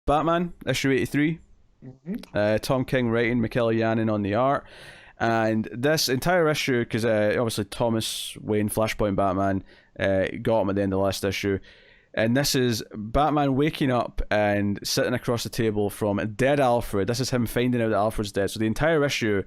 Batman, issue 83. Tom King writing, Michaela Yannon on the art. And this entire issue, because obviously Thomas Wayne, Flashpoint Batman, got him at the end of the last issue. And this is Batman waking up and sitting across the table from dead Alfred. This is him finding out that Alfred's dead. So the entire issue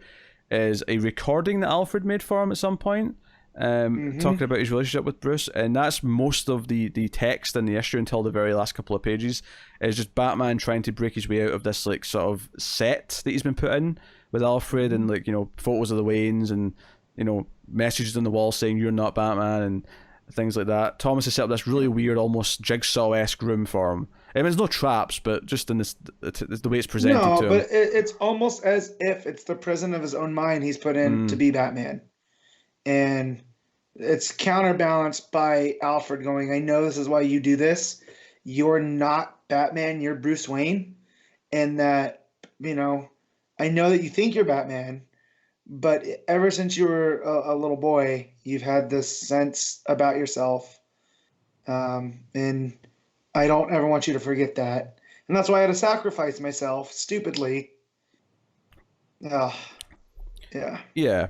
is a recording that Alfred made for him at some point, talking about his relationship with Bruce. And that's most of the text in the issue until the very last couple of pages. It's just Batman trying to break his way out of this like sort of set that he's been put in with Alfred, and like, you know, photos of the Waynes and, you know, messages on the wall saying you're not Batman and things like that. Thomas has set up this really weird, almost Jigsaw-esque room for him. I mean, there's no traps, but just in this, the way it's presented to him. No, but it's almost as if it's the prison of his own mind he's put in to be Batman. And it's counterbalanced by Alfred going, I know this is why you do this. You're not Batman, you're Bruce Wayne. And that, you know, I know that you think you're Batman, but ever since you were a little boy, you've had this sense about yourself. And I don't ever want you to forget that. And that's why I had to sacrifice myself stupidly. Yeah. Yeah.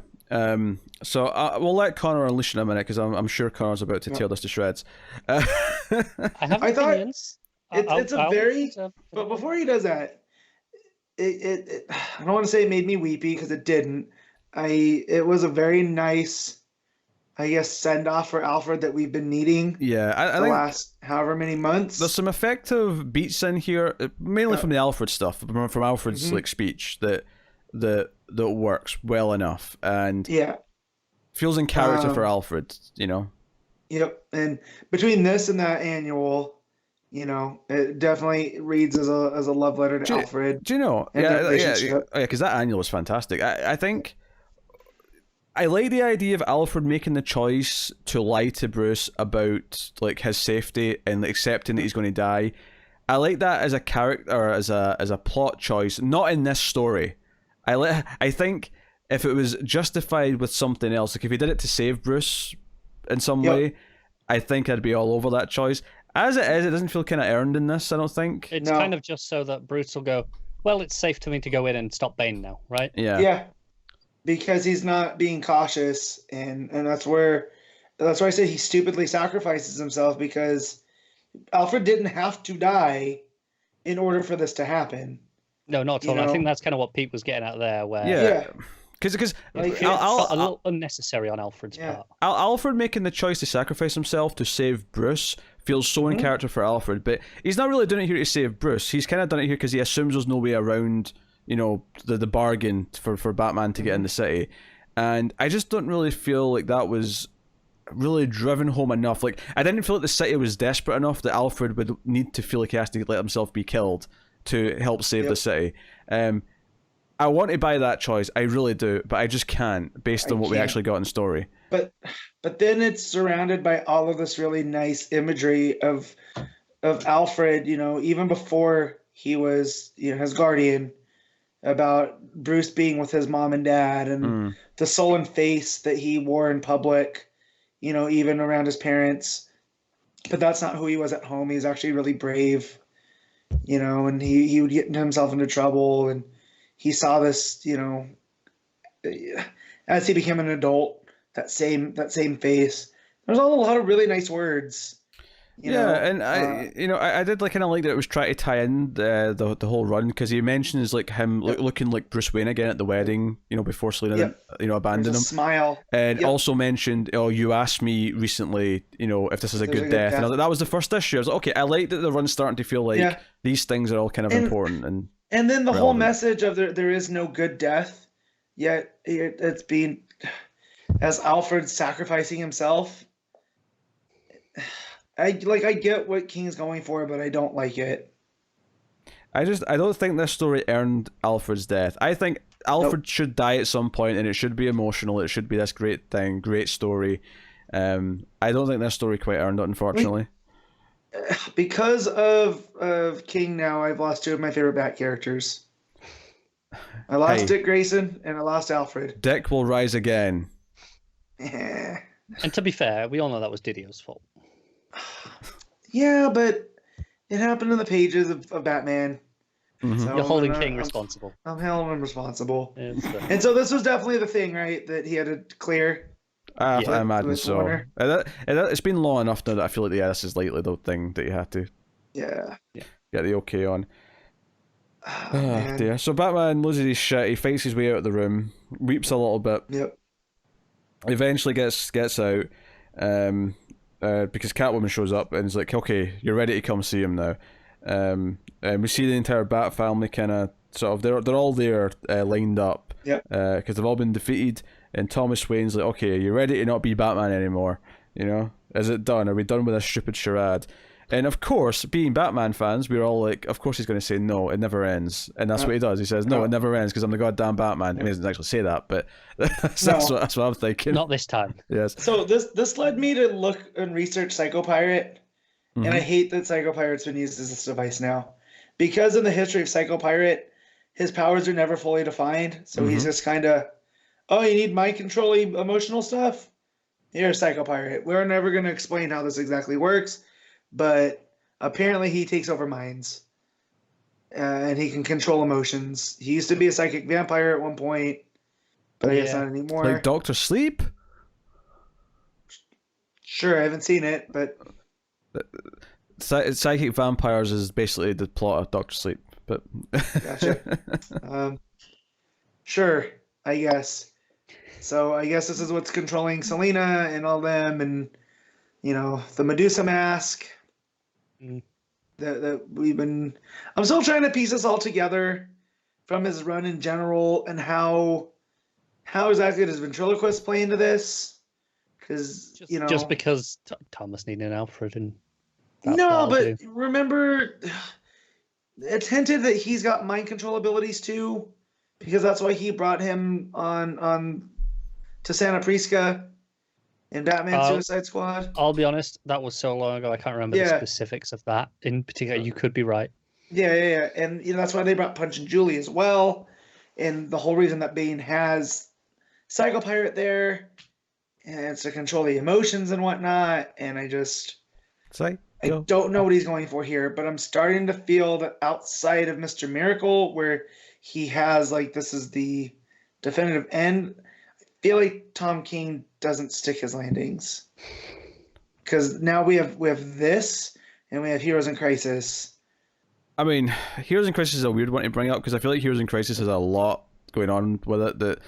So we'll let Connor unleash in a minute, because I'm sure Connor's about to tear this to shreds. I have opinions. But before he does that, I don't want to say it made me weepy, because it didn't. It was a very nice, I guess, send off for Alfred that we've been needing. Yeah, I the think last however many months. There's some effective beats in here, mainly from the Alfred stuff, from Alfred's like speech that works well enough and feels in character for Alfred, you know. Yep, and between this and that annual, you know, it definitely reads as a love letter to Alfred. Do you know? Yeah, because that annual was fantastic. I think I like the idea of Alfred making the choice to lie to Bruce about like his safety and accepting that he's going to die. I like that as a character, or as a plot choice, not in this story. I think if it was justified with something else, like if he did it to save Bruce in some way, I think I'd be all over that choice. As it is, it doesn't feel kind of earned in this, I don't think. It's kind of just so that Bruce will go, well, it's safe to me to go in and stop Bane now, right? Yeah. Because he's not being cautious, and that's where I say he stupidly sacrifices himself, because Alfred didn't have to die in order for this to happen. No, not at all. I think that's kind of what Pete was getting at there, where because like, a little unnecessary on Alfred's part. Alfred making the choice to sacrifice himself to save Bruce feels so in character for Alfred, but he's not really doing it here to save Bruce. He's kind of done it here because he assumes there's no way around, you know, the bargain for Batman to get in the city. And I just don't really feel like that was really driven home enough. Like, I didn't feel like the city was desperate enough that Alfred would need to feel like he has to let himself be killed to help save the city. I want to buy that choice, I really do, but I just can't, based on what we actually got in the story. But then it's surrounded by all of this really nice imagery of Alfred, you know, even before he was, you know, his guardian, about Bruce being with his mom and dad, and the sullen face that he wore in public, you know, even around his parents. But that's not who he was at home. He was actually really brave, you know, and he would get himself into trouble, and he saw this, you know, as he became an adult, that same face. There's a lot of really nice words. You know, and I did like kind of like that it was trying to tie in the whole run, because he mentions like him looking like Bruce Wayne again at the wedding, you know, before Selena abandoned him. Smile. And also mentioned, oh, you asked me recently, you know, if this is a good death. And I was like, that was the first issue. I was like, okay, I like that the run's starting to feel like these things are all kind of important and then the whole message of there is no good death, yet it's being, as Alfred sacrificing himself. I get what King's going for, but I don't like it. I don't think this story earned Alfred's death. I think Alfred should die at some point, and it should be emotional. It should be this great thing, great story. I don't think this story quite earned it, unfortunately. Because of King now, I've lost two of my favorite Bat characters. I lost Dick Grayson, and I lost Alfred. Dick will rise again. And to be fair, we all know that was Didio's fault. Yeah, but It happened in the pages of Batman. Mhm. So You're holding I'm, King I'm, responsible. I'm held him responsible. It's, And so this was definitely the thing, right? That he had to clear. Yeah. I imagine with so. Warner. It's been long enough now that I feel like this is likely the thing that you had to Yeah. get the okay on. Oh, Oh man. dear. So Batman loses his shit. He fights his way out of the room, weeps a little bit. Yep. Eventually gets out, because Catwoman shows up and is like, "Okay, you're ready to come see him now." And we see the entire Bat family kind of sort of they're all there, lined up. Yep. Because they've all been defeated, and Thomas Wayne's like, "Okay, you're ready to not be Batman anymore. You know, is it done? Are we done with this stupid charade?" And of course, being Batman fans, we're all like, of course he's going to say no, it never ends. And that's what he does. He says, no, it never ends because I'm the goddamn Batman. He doesn't actually say that, but that's what I'm thinking. Not this time. Yes. So this led me to look and research Psycho Pirate, and I hate that Psycho Pirate's been used as this device now, because in the history of Psycho Pirate, his powers are never fully defined. So he's just kind of, oh, you need mind controlling emotional stuff? Here's Psycho Pirate. We're never going to explain how this exactly works, but apparently he takes over minds, and he can control emotions. He used to be a psychic vampire at one point, but I guess not anymore. Like Dr. Sleep? Sure, I haven't seen it, but Psychic Vampires is basically the plot of Dr. Sleep, but gotcha. Sure, I guess. So I guess this is what's controlling Selena and all them, and the Medusa mask. That we've been. I'm still trying to piece this all together from his run in general, and how exactly does ventriloquist play into this? Because just because Thomas needed Alfred, and but remember, it's hinted that he's got mind control abilities too, because that's why he brought him on to Santa Prisca in Batman Suicide Squad. I'll be honest, that was so long ago, I can't remember the specifics of that. In particular, you could be right. Yeah. And that's why they brought Punch and Julie as well. And the whole reason that Bane has Psycho Pirate there, and it's to control the emotions and whatnot. And I don't know what he's going for here, but I'm starting to feel that outside of Mr. Miracle, where he has this is the definitive end, I feel like Tom King doesn't stick his landings, because now we have this, and we have Heroes in Crisis. I mean, Heroes in Crisis is a weird one to bring up, because I feel like Heroes in Crisis has a lot going on with it that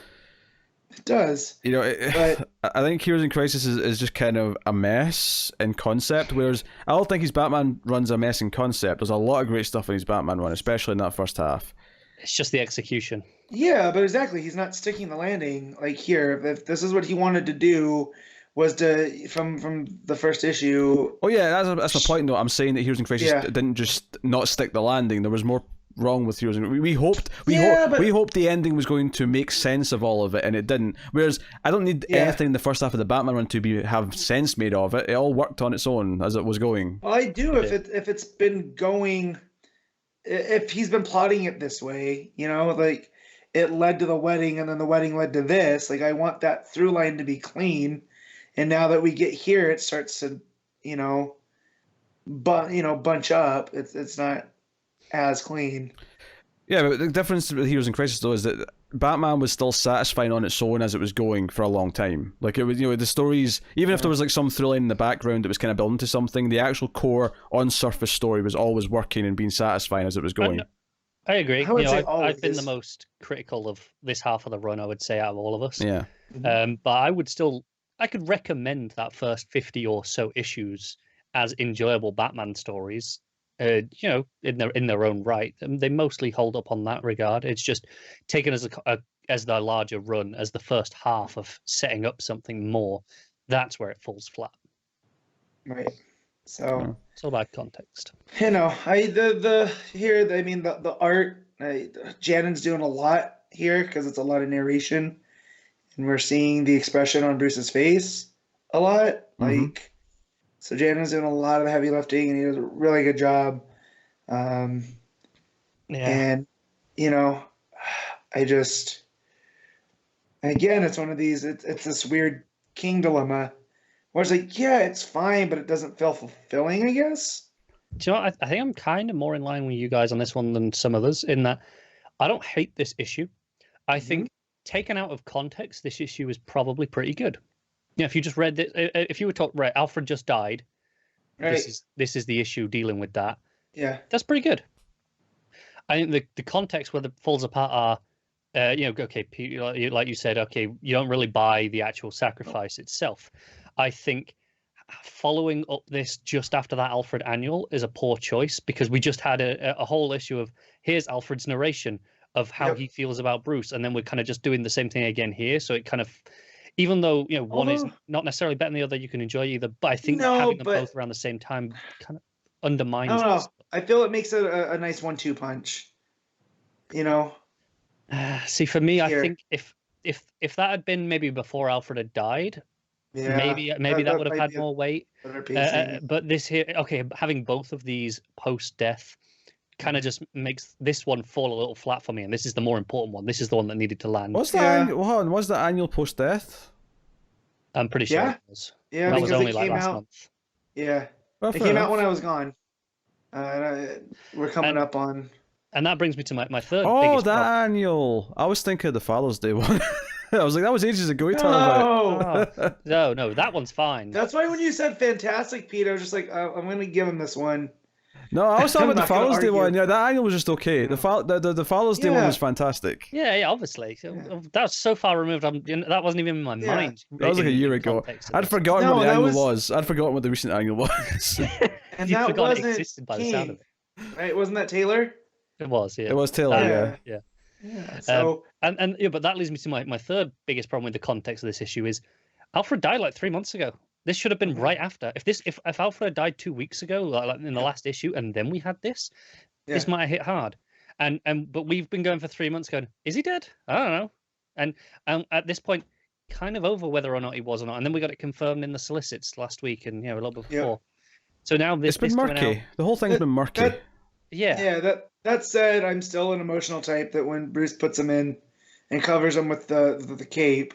it does. But I think Heroes in Crisis is just kind of a mess in concept, whereas I don't think his Batman run's a mess in concept. There's a lot of great stuff in his Batman run, especially in that first half. It's just the execution. Yeah, but exactly, he's not sticking the landing. Like here, if this is what he wanted to do, was to from the first issue. Oh yeah, that's my point though. I'm saying that Heroes in Crisis didn't just not stick the landing. There was more wrong with Heroes. We hoped the ending was going to make sense of all of it, and it didn't. Whereas I don't need anything in the first half of the Batman run to have sense made of it. It all worked on its own as it was going. Well, I do if it's been going, if he's been plotting it this way, like it led to the wedding, and then the wedding led to this. Like I want that through line to be clean, and now that we get here, it starts to, bunch up. It's not as clean. Yeah, but the difference with Heroes in Crisis though is that Batman was still satisfying on its own as it was going for a long time. Like it was, the stories, even if there was some through line in the background that was kind of building to something, the actual core on surface story was always working and being satisfying as it was going. I agree. I've been the most critical of this half of the run, I would say, out of all of us. Yeah. But I could recommend that first 50 or so issues as enjoyable Batman stories. In their own right, they mostly hold up on that regard. It's just taken as the larger run, as the first half of setting up something more. That's where it falls flat. Right. So it's all about context. The art. Jannon's doing a lot here because it's a lot of narration, and we're seeing the expression on Bruce's face a lot. So Jannon's doing a lot of the heavy lifting, and he does a really good job. And it's one of these. It's this weird King dilemma, where it's like, yeah, it's fine, but it doesn't feel fulfilling, I guess. Do you know what? I think I'm kind of more in line with you guys on this one than some others in that I don't hate this issue. I think taken out of context, this issue is probably pretty good. You know, if you just read this, if you were taught, right, Alfred just died, Right. this is the issue dealing with that. Yeah. That's pretty good. I think the context where it falls apart are, you know, okay, like you said, okay, you don't really buy the actual sacrifice itself. I think following up this just after that Alfred annual is a poor choice because we just had a whole issue of here's Alfred's narration of how he feels about Bruce, and then we're kind of just doing the same thing again here. So it kind of, even though you know one is not necessarily better than the other, you can enjoy either. But I think having them both around the same time kind of undermines. I don't know. I feel it makes it a nice 1-2 punch. You know. See, for me, I think if that had been maybe before Alfred had died. Yeah, maybe that would have had more weight. But this here, okay, having both of these post-death kind of just makes this one fall a little flat for me, and this is the more important one. This is the one that needed to land. What's that? Was the annual post-death? I'm pretty sure it was. Yeah, that was only like last month. Yeah, it came out when I was gone. We're coming up on. And that brings me to my third. Oh, that annual! I was thinking of the Father's Day one. I was like, that was ages ago. You're talking about it. No, that one's fine. That's why when you said fantastic, Pete, I was just like, I'm going to give him this one. No, I was talking about the Father's Day one. Yeah, that annual was just okay. The Father's Day one was fantastic. Yeah, obviously. That was so far removed. That wasn't even in my mind. That was like a year ago. I'd forgotten what the annual was. I'd forgotten what the recent annual was. And that wasn't it existed by the sound of it. Right? Wasn't that Taylor? It was, yeah. It was Taylor, yeah. So but that leads me to my third biggest problem with the context of this issue is Alfred died like 3 months ago. This should have been right after. If Alfred had died 2 weeks ago, like in the last issue, and then we had this, this might have hit hard. But we've been going for 3 months going, is he dead? I don't know. And at this point, kind of over whether or not he was or not. And then we got it confirmed in the solicits last week and a little bit before. So now it's been murky. The whole thing's been murky. That said, I'm still an emotional type that when Bruce puts him in and covers him with the cape,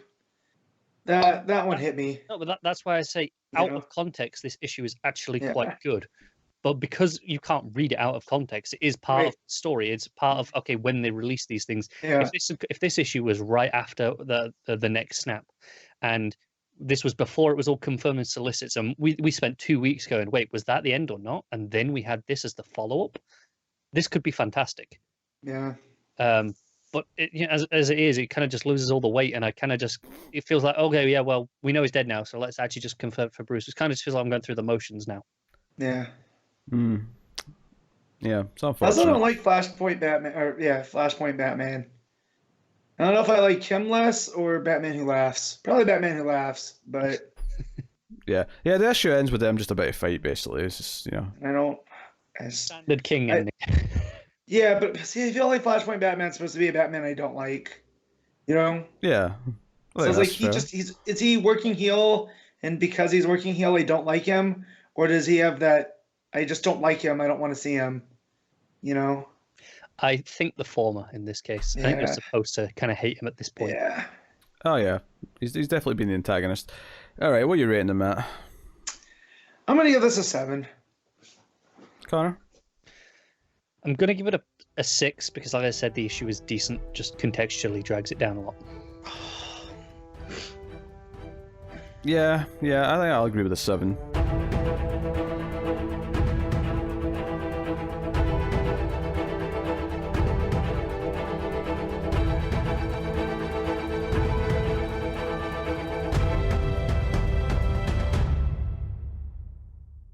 that one hit me. No, but that's why I say out of context, this issue is actually quite good. But because you can't read it out of context, it is part of the story. It's part of when they release these things. Yeah. If this issue was right after the next snap, and this was before it was all confirmed in solicits, and we spent 2 weeks going, wait, was that the end or not? And then we had this as the follow up. This could be fantastic. Yeah. But as it is, it kind of just loses all the weight, and it feels like, okay, yeah, well, we know he's dead now, so let's actually just confirm for Bruce. It kind of just feels like I'm going through the motions now. Yeah. Yeah, it's unfortunate. I also don't like Flashpoint Batman. I don't know if I like him less or Batman Who Laughs. Probably Batman Who Laughs, but yeah, the issue ends with them just about to fight. Basically, it's just standard King ending. Yeah, but see, I feel like Flashpoint Batman's supposed to be a Batman I don't like. Yeah. Well, so it's like is he working heel, and because he's working heel, I don't like him, or does he have that I just don't like him, I don't want to see him, I think the former in this case. I think you're supposed to kind of hate him at this point. Yeah. Oh yeah, he's definitely been the antagonist. All right, what are you rating him at? I'm gonna give this a 7. Connor? I'm gonna give it a 6 because, like I said, the issue is decent. Just contextually drags it down a lot. Yeah, I think I'll agree with a 7.